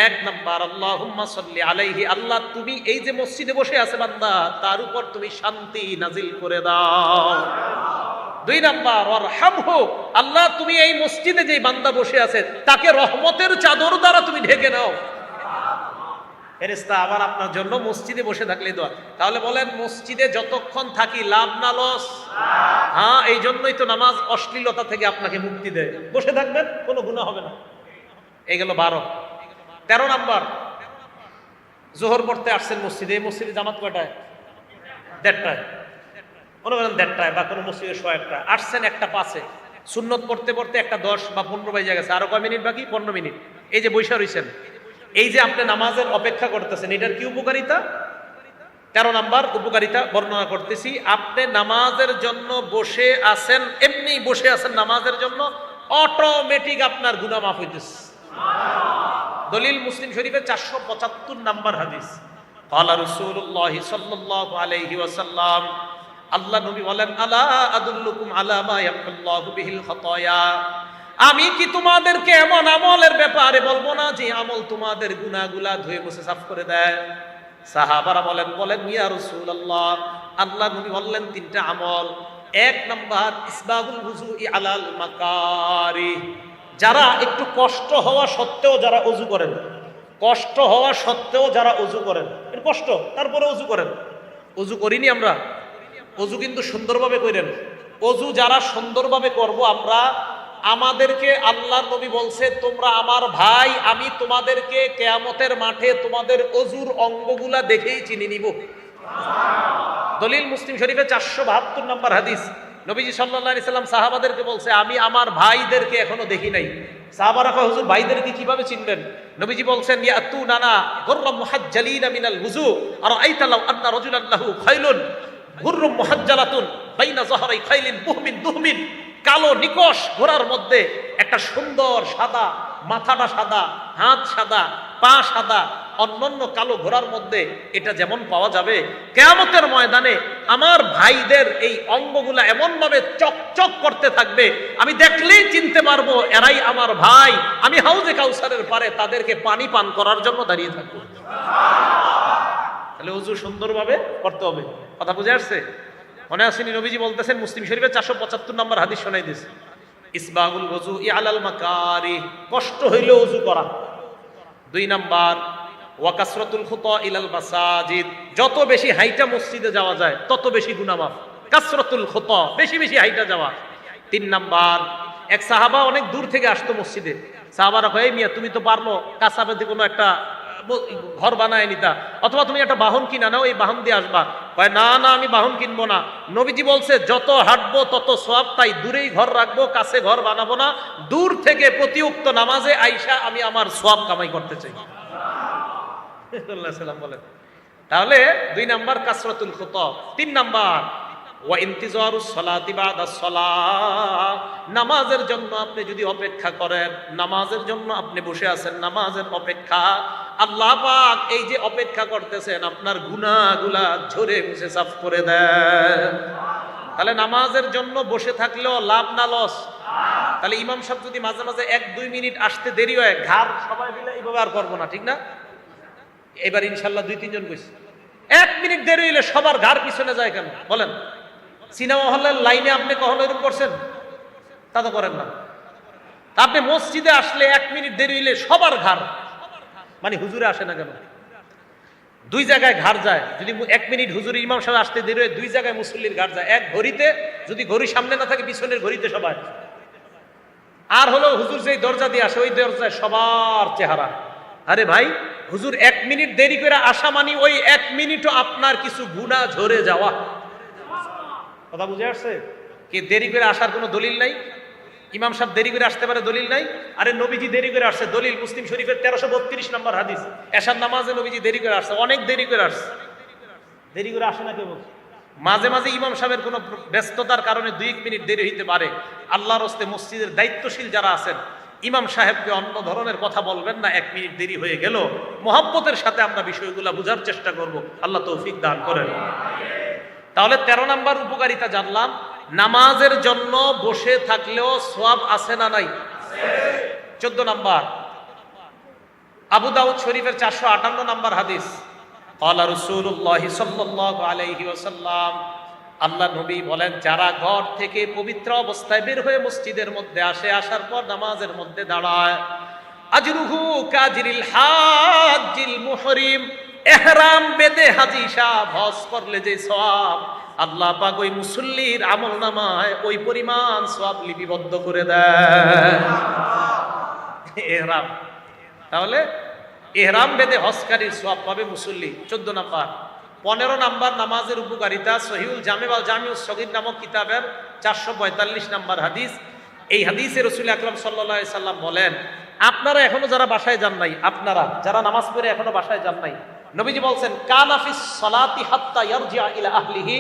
1 নাম্বার, আল্লাহুম্মা সাল্লি আলাইহি, আল্লাহ তুমি এই যে মসজিদে বসে আছে বান্দা, তার উপর তুমি শান্তি নাজিল করে দাও। 2 নাম্বার, ওয়ারহামহু, আল্লাহ তুমি এই মসজিদে যে বান্দা বসে আছে তাকে রহমতের চাদর দ্বারা তুমি ঢেকে নাও। ফেরেশতা আবার আপনার জন্য মসজিদে বসে থাকলে দোয়া। তাহলে বলেন মসজিদে যতক্ষণ থাকি লাভ না লস? হ্যাঁ, এই জন্যই তো নামাজ অশ্লীলতা থেকে আপনাকে মুক্তি দেয়। বসে থাকবেন, কোনো গুনাহ হবে না। এই গেল 12। 13 নাম্বার, জোহর পড়তে আসছেন মসজিদে, এই মসজিদে জামাত কয়টায়? 1:30টায়, মনে করেন 1:30টায়, বা কোনো মসজিদে 1:01টা আসছেন, 1:05-এ সুন্নত পড়তে পড়তে 1:10 বা 15 বেজে গেছে, আরো কয় মিনিট বাকি? 15 মিনিট। এই যে বৈশা রয়েছেন, এই যে আপনি নামাজের অপেক্ষা করতেছেন, এটার কি উপকারিতা? 13 নাম্বার উপকারিতা বর্ণনা করতেছি। আপনি নামাজের জন্য বসে আছেন, এমনি বসে আছেন নামাজের জন্য, অটোমেটিক আপনার গুনাহ মাফ হইতেছে। দলিল মুসলিম শরীফের 475 নাম্বার হাদিস। ক্বালা রাসূলুল্লাহ সাল্লাল্লাহু আলাইহি ওয়াসাল্লাম, আল্লাহ নবী বলেন, আলা আদুল্লুকুম আলা মা ইয়ামহুল্লাহু বিহিল খাতায়া, আমি কি তোমাদেরকে এমন আমলের ব্যাপারে বলবো না যে আমল তোমাদের গুনাহগুলা ধুয়ে মুছে সাফ করে দেয়? সাহাবারা বলেন ইয়া রাসূলুল্লাহ, আল্লাহ নবী বললেন 3টা আমল। 1 নাম্বার, ইসবাগুল ওযুই আলাল মাকারিহ, যারা একটু কষ্ট হওয়া সত্ত্বেও যারা ওযু করেন, কষ্ট হওয়া সত্ত্বেও যারা ওযু করেন, এর কষ্ট তারপরে ওযু করেন। ওযু করিনি আমরা, ওযু কিন্তু সুন্দরভাবে করেন। ওযু যারা সুন্দরভাবে করব আমরা, আমাদেরকে আল্লাহর নবী বলছে তোমরা আমার ভাই, আমি তোমাদেরকে কিয়ামতের মাঠে তোমাদের ওযুর অঙ্গগুলা দেখেই চিনি নিব। দলিল মুসলিম শরীফে 472 নম্বর হাদিস। নবীজি সাল্লাল্লাহু আলাইহি সাল্লাম সাহাবাদেরকে বলছে আমি আমার ভাইদেরকে এখনো দেখি নাই। সাহাবারা কয় হুজুর ভাইদেরকে কিভাবে চিনবেন? নবীজি বলছেন ইয়াতুনানা গুররাম মুহাজ্জালিনা মিনাল ওযু আরাআইতা লাউ আন্না রাজুলান লাহু খাইলুন গুররুম মুহাজ্জালাতুন বাইনা যাহরাই খাইলিন বুহমিন দুহমিন, কালো নিকশ ঘোড়ার মধ্যে একটা সুন্দর সাদা, মাথাটা সাদা, হাত সাদা, পা সাদা, অন্যান্য কালো ঘোড়ার মধ্যে এটা যেমন পাওয়া যাবে, কিয়ামতের ময়দানে আমার ভাইদের এই অঙ্গগুলা এমন ভাবে চকচক করতে থাকবে, আমি দেখলেই চিনতে পারবো এরাই আমার ভাই। আমি হাউজে কাউসারের পারে তাদেরকে পানি পান করার জন্য দাঁড়িয়ে থাকবো। তাহলে ওযু সুন্দরভাবে করতে হবে। কথা বুঝে আসছে? মনে আসেনি নবীজি বলতেছেন, মুসলিম শরীফের 475 নম্বর হাদিস শোনাই দিয়েছে, ইসবাগুল ওযু আলাল মাকারিহ, কষ্ট হইলে ওযু করা। 2 নাম্বার ওয়া কাসরাতুল খুতা ইলাল মাসাজিদ, যত বেশি হাইটা মসজিদে যাওয়া যায় তত বেশি গুনাহ মাফ। কাসরাতুল খুতা, বেশি বেশি হাইটা যাওয়া। 3 নাম্বার, এক সাহাবা অনেক দূর থেকে আসতো মসজিদে, সাহাবারা কয়, মিয়া তুমি তো পারলো কাসাবেতে কোনো একটা ঘর বানায় নিতা, অথবা তুমি একটা বাহন কিনা নাও, এই বাহন দিয়ে আসবা। কয় না না, আমি বাহন কিনবো না, নবীজি বলছে যত হাঁটবো তত সওয়াব, তাই দূরেই ঘর রাখবো, কাছে ঘর বানাবো না, দূর থেকে প্রতি উক্ত নামাজে আইসা আমি আমার সওয়াব কামাই করতে চাই। বলেন। তাহলে 2 নাম্বার কাসরাতুল খুতা। 3 নাম্বার ওয়া ইন্তিজারুস সালাতি বাদাস সালাহ, নামাজের জন্য আপনি যদি অপেক্ষা করেন, নামাজের জন্য আপনি বসে আছেন, নামাজের অপেক্ষা, আল্লাহ পাক এই যে অপেক্ষা করতেছেন আপনার গুনাহগুলা ঝরে মুছে সাফ করে দেন। তাহলে নামাজের জন্য বসে থাকলেও লাভ না লস? তাহলে ইমাম সাহেব যদি মাঝে মাঝে 1-2 মিনিট আসতে দেরি হয়, ঘাড় সবাই মিলে এইভাবে আর করবো না, ঠিক না? এবার ইনশাল্লাহ 2-3 জন কইছে 1 মিনিট দেরি হইলে সবার ঘাড় পিছনে যায় কেন বলেন? সিনেমা হলের লাইনে আপনি কখনো এরকম করছেন? তা তো করেন না। আপনি মসজিদে আসলে 1 মিনিট দেরি হইলে সবার ঘাড়, মানে হুজুরে আসে না কেন? 2 জায়গায় ঘাড় যায়। যদি 1 মিনিট হুজুর ইমাম সাহেব আসতে দেরি হয়, 2 জায়গায় মুসল্লির ঘাড় যায়। এক ঘড়িতে, যদি ঘড়ি সামনে না থাকে পিছনের ঘড়িতে সবাই। আর হলো হুজুর যেই দরজা দিয়ে আসে ওই দরজায় সবার চেহারা। আরে ভাই, হুজুর 1 মিনিট দেরি করে আসা মানে ওই 1 মিনিটও আপনার কিছু গুনাহ ঝরে যাওয়া। কথা বুঝে আসছে? কি দেরি করে আসার কোনো দলিল নাই? ইমাম সাহেব দেরি করে আসতে পারে, দলিল নাই? আরে নবীজি দেরি করে আসছে, দলিল মুসলিম শরীফের 1332 নম্বর হাদিস, এশার নামাজে নবীজি দেরি করে আসছে, অনেক দেরি করে আসছে। দেরি করে আসে না কেবল, মাঝে মাঝে ইমাম সাহেবের কোনো ব্যস্ততার কারণে 2 মিনিট দেরি হইতে পারে। আল্লাহর হস্তে মসজিদের দায়িত্বশীল যারা আছেন, ইমাম সাহেবকে অন্য ধরনের কথা বলবেন না, 1 মিনিট দেরি হয়ে গেল, মহব্বতের সাথে আমরা বিষয়গুলো বোঝার চেষ্টা করব। আল্লাহ তৌফিক দান করেন। তাহলে 13 নাম্বার উপকারিতা জানলাম, নামাজের জন্য বসে থাকলেও সওয়াব আছে না নাই? 14 নাম্বার আবু দাউদ শরীফের 458 নাম্বার হাদিস, ক্বালা রাসূলুল্লাহ সাল্লাল্লাহু আলাইহি ওয়াসাল্লাম, আল্লাহ নবী বলেন, যারা ঘর থেকে পবিত্র অবস্থায় বের হয়ে মসজিদের মধ্যে আসে, আসার পর নামাজের মধ্যে দাঁড়ায়, আজরুহু কাজরিল হাজ্জিল মুহরিম, ইহরাম বেঁধে হাজী সাহেব হজ করলে যে সওয়াব, আল্লাহ পাক ওই মুসল্লির আমলনামায় ওই পরিমাণ সওয়াব লিপিবদ্ধ করে দেন। ইহরাম, তাহলে ইহরাম বেঁধে হজকারীর সওয়াব পাবে মুসল্লি। 14 নাম্বার। 15 নাম্বার নামাজের উপকারিতা, সহিহুল জামে ওয়াল জামিউস সগীর নামক কিতাবের 445 নাম্বার হাদিস। এই হাদিসে রাসূল আকরাম সাল্লাল্লাহু আলাইহি সাল্লাম বলেন, আপনারা এখনো যারা বাসায় যান নাই, আপনারা যারা নামাজ পড়ে এখনো বাসায় যান নাই, নবীজি বলছেন, কানা ফিস সালাতি হাত্তা ইয়ারজিআ ইলা আহলিহি,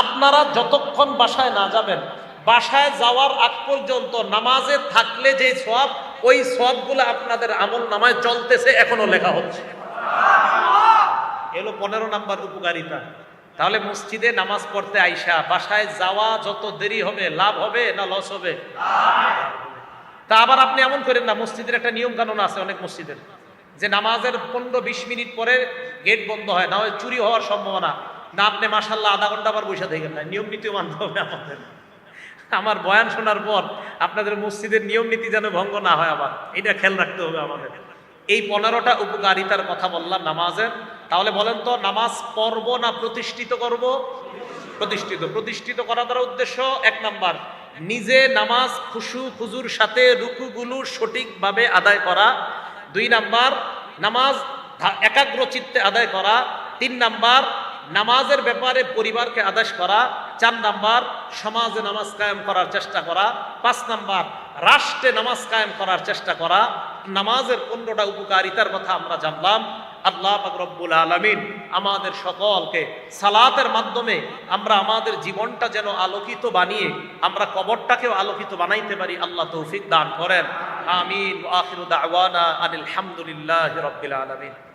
আপনারা যতক্ষণ বাসায় না যাবেন, বাসায় যাওয়ার আগ পর্যন্ত নামাজে থাকলে যে সওয়াব, ওই সওয়াবগুলো আপনাদের আমল নামায় চলতেছে, এখনো লেখা হচ্ছে। এলো 15 নাম্বার উপকারিতা। তাহলে মসজিদে নামাজ পড়তে আইসা বাসায় যাওয়া যত দেরি হবে, লাভ হবে না লস হবে? তা আবার আপনি এমন করেন না, মসজিদের একটা নিয়ম কানুন আছে অনেক মসজিদের, যে নামাজের 15-20 মিনিট পরে গেট বন্ধ হয়, না হয় চুরি হওয়ার সম্ভাবনা, না আপনি মাশাআল্লাহ আধা ঘন্টা আবার বসে থাকেন না। নিয়ম নীতিও মানতে হবে আমাদের। আমার বয়ান শোনার পর আপনাদের মসজিদের নিয়ম নীতি যেন ভঙ্গ না হয়, আবার এটা খেয়াল রাখতে হবে আমাদের। এই 15টা উপকারিতার কথা বললাম নামাজের। তাহলে বলেন তো, নামাজ পড়ব না প্রতিষ্ঠিত করব? প্রতিষ্ঠিত। প্রতিষ্ঠিত করা দ্বারা উদ্দেশ্য, 1 নাম্বার, নিজে নামাজ খুশু খুজুর সাথে রুকুগুলো সঠিকভাবে আদায় করা। 2 নাম্বার, নামাজ একাগ্র চিত্তে আদায় করা। 3 নাম্বার, নামাজের ব্যাপারে পরিবারকে আদেশ করা। 4 নাম্বার, সমাজে নামাজ কায়েম করার চেষ্টা করা। 5 নাম্বার, রাষ্ট্রে নামাজ কায়েম করার চেষ্টা করা। নামাজের 15টা উপকারিতার কথা আমরা জানলাম। আল্লাহ পাক রব্বুল আলামিন আমাদের সকলকে সালাতের মাধ্যমে আমরা আমাদের জীবনটা যেন আলোকিত বানিয়ে আমরা কবরটাকেও আলোকিত বানাইতে পারি, আল্লাহ তৌফিক দান করেন। আমিন। ওয়া আখিরু দাওয়ানা আনিল হামদুলিল্লাহি রাব্বিল আলামিন।